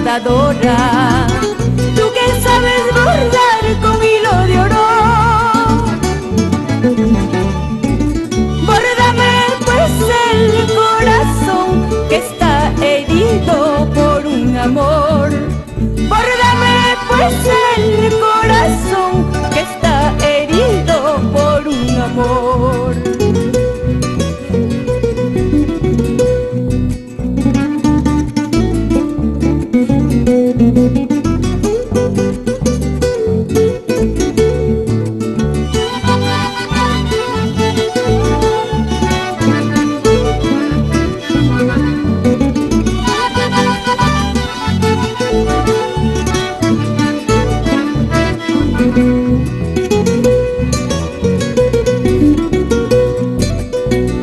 bordadora, tú que sabes bordar con hilo de oro. Bórdame pues el corazón que está herido por un amor. Bórdame pues el corazón que está herido por un amor.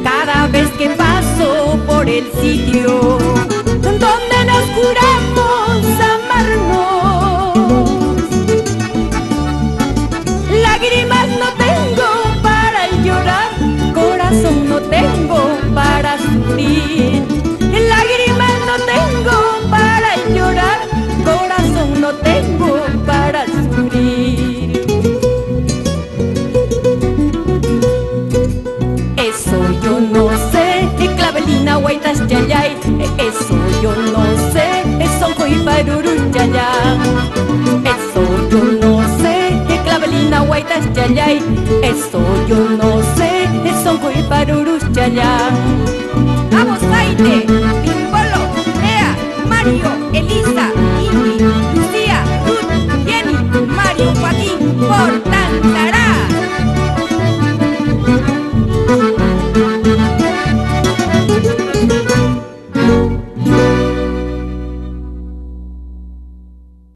Cada vez que paso por el sitio donde nos juramos amarnos, lágrimas no tengo para llorar, corazón